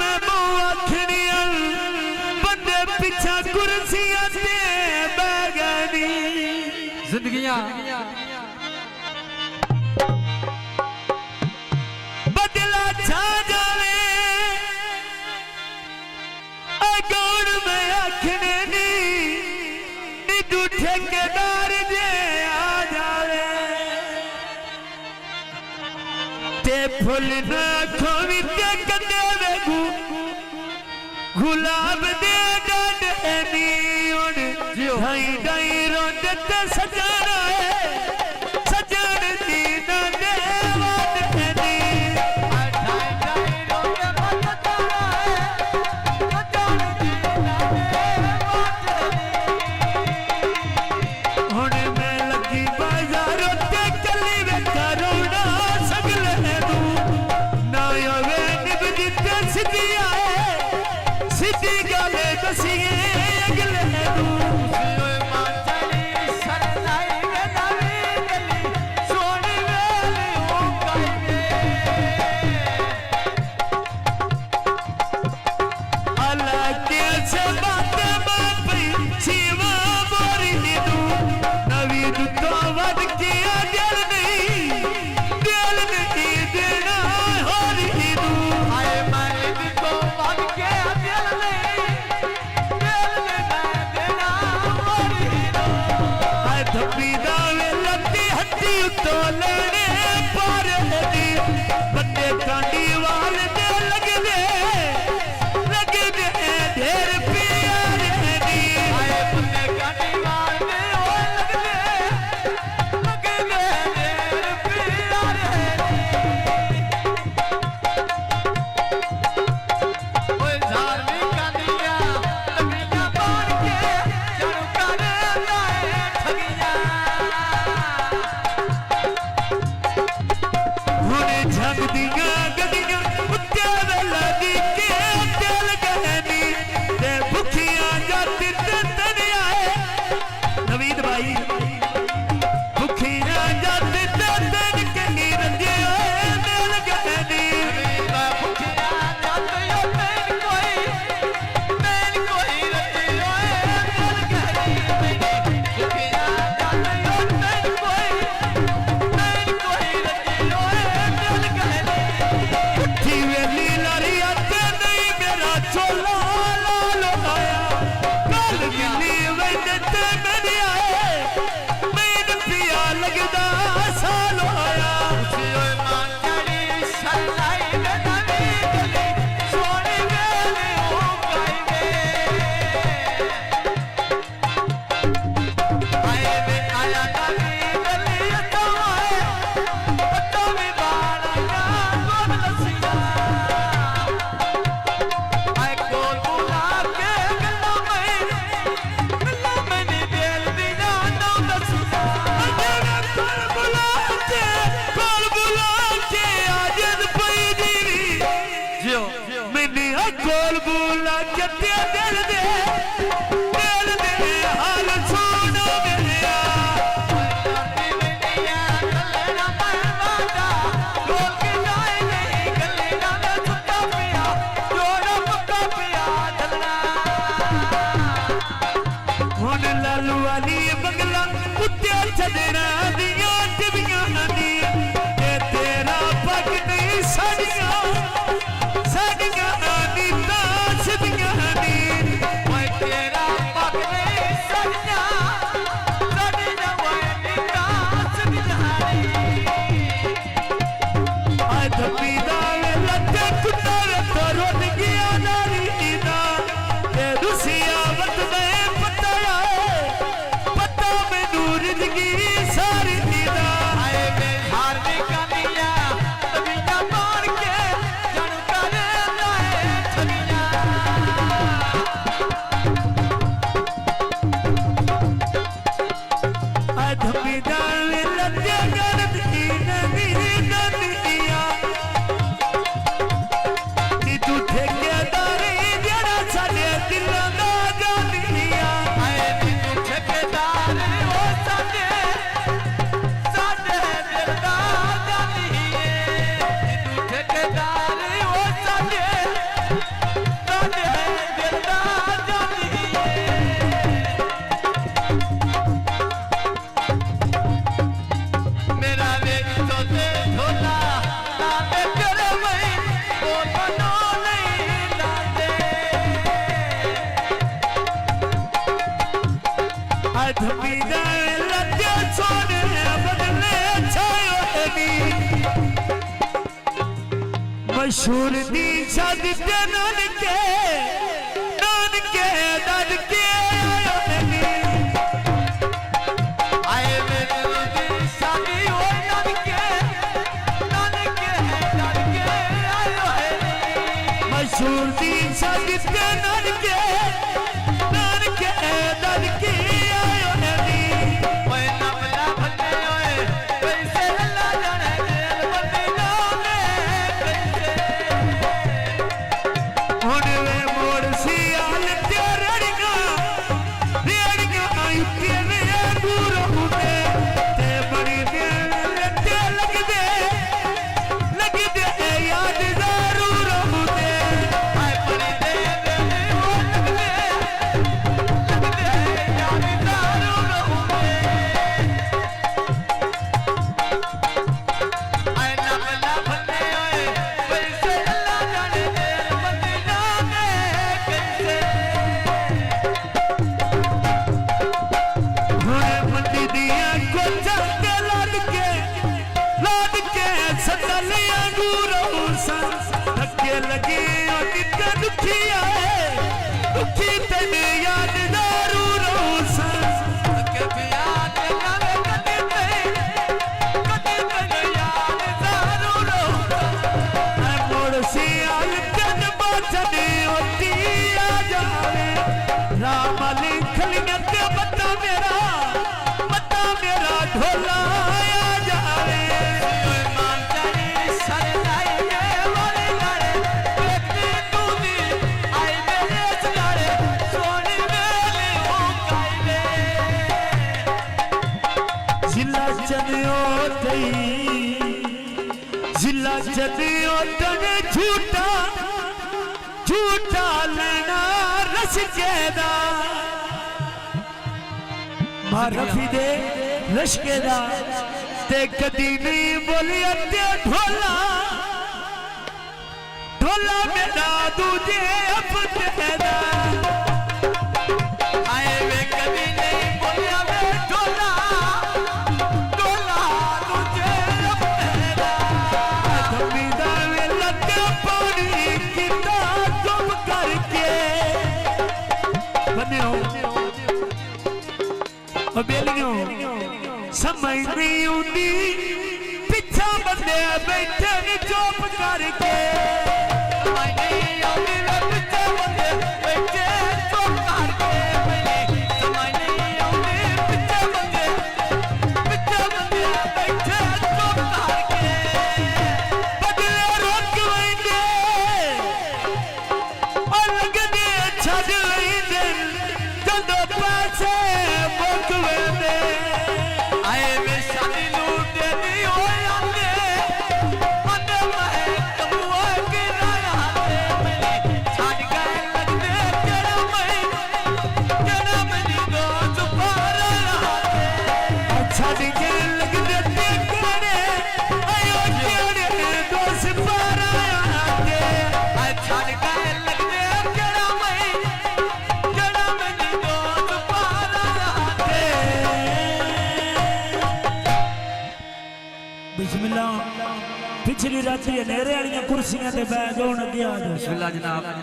में मुँह आखनिया बंदे पीछा कुर्सियां दे बैगनी जिंदगियां बदला छा जावे गौड़ में आखने नी तू ठेकेदार जे आ जावे ते फुल ना खोवी ते कदे वेगू गुलाब दे डडनी उन ढाई ढाई रोंद ते सजाना है सजन दी ना दे वाद कहनी ढाई ढाई रोंद बदतारा है सजन दी ना दे वाद कहनी हुन मैं लगी बाजार ते चली वे करोड़ा सगले तू ना आवे निभ जिते सीधी आए सीधी गले दसिए अगले तू ओए माचली सरलाई वे नवी गली सोनी वेली हो गई अल्लाह के से बात बापी सीवा बोरी तू नवी तो वद किया दिल नहीं देना हो रही तू आए मर्द को वद के दिल नहीं देना मोरी रो हाय धप्पी दावे लत्ती हत्ती तो लेने पार दी बंदे कांडी वाल दे लगदे ढेर प्यार दी आए बंदे काटी मार दे ओ लगदे देर प्यार है ओए झारवी कांडिया लकड़ियां बांध के जड़ करे लाए ठगियां हुने झग दिया गदियां उत्ते वेला दी के दिल गहनी ते भुखियां जाति ते तनियाए नवीद भाई भुखियां जाति ते तन के रंजे दिल गहनी भुखिया जत यो मैन कोई रची ओए दिल गहरी मैंने भुखिया जत यो मैन कोई रची ओए दिल गहरी उठी वेली लरिया ते नहीं मेरा चोला लाल आया कल गिली वैन ते मेरी आए मैन पिया लगदा साल आया ओए माचड़ी सरलाई वे नवी गली सोनी वेली हो गई वे आए वे आया नवी गली तो भी बाला का गोद लसिया आए कोल बुला के गल्ला में नी दिल दी ना दसिया कल बुला के आजद पई दीवी जियो मैंने कोल बुला के दिल दे हाल सुनो मेरा हुन लालू वाली बंगला कुत्ते छड़ना दिया टिबियां नी ते तेरा पग नहीं सड़ियां नी तां सिदियां नी तेरा मशहूर दी शादी ते नानके नानके दादके आए मेरी दी शादी हो नानके नानके दादके आयो है मशहूर दी शादी ते नानके नानके दादके आयो है ओए नबला भले ओए कैसे अल्लाह जाने जेल बंदी नामे कैसे हुन वे मोड़ सियाल ते रड़गा युके वे दूर होते ते बड़ी दिल ते लग दे याद जरूर होते आए पड़ी दे वो लग दे याद जरूर होंगे आए नबला भले ओए कैसे अल्लाह जाने जेल बंदी नामे कैसे हुने मंडी दिया को चलते लाद के सतलिया दूर सा धक्के लगे और कितना दुखी आए दुखी तेरे याद जरूर सा के याद जावे कदी याद जरूर होता मोड़ सियाल जन बाचने होती आ जावे राम लिख लिया के बता मेरा ढोला आ जावे ओए मान जानी सरदाई के वाली गाड़े देखती तू दी आई मेरे सगाड़े सोनी मेली हो कायदे जिला चनियो तने झूठा लेना रस केदा मारफी दे रस केदा ते कदी नहीं बोलिया ते ढोला मेरा दूजे अपने दा आए वे कभी नहीं बोलिया वे ढोला तुझे अपनेदा जमींदार वे लगे पानी कितना तुम करके बने हो बेलियों समझ नहीं उंदी पिछा बंदे बैठे ने चुप करके मैं नहीं आऊंगी वे पीछे बंदे बैठे चुप करके मैं नहीं आऊंगी पीछे बंदे बैठे चुप करके बदले रोक वैंदे अलग दे छड़ वैंदे जदो पैसे मुक वैंदे आए वे शादी लूटे दी हो आंदे बंदे मैं कबूआ की राया दे मेरी छाड़ गए लगदे तेरा मेरी दोस्त पार रहाते छड़ के लग देते कोने आयो तेरे दोस्त पर आते आए छाड़ गए लगदे तेरा मेरी दोस्त पार रहाते बिस्मिल्लाह पिछली रात ये नेरे वाली कुर्सियां ते बैठ होण गया बिस्मिल्लाह जनाब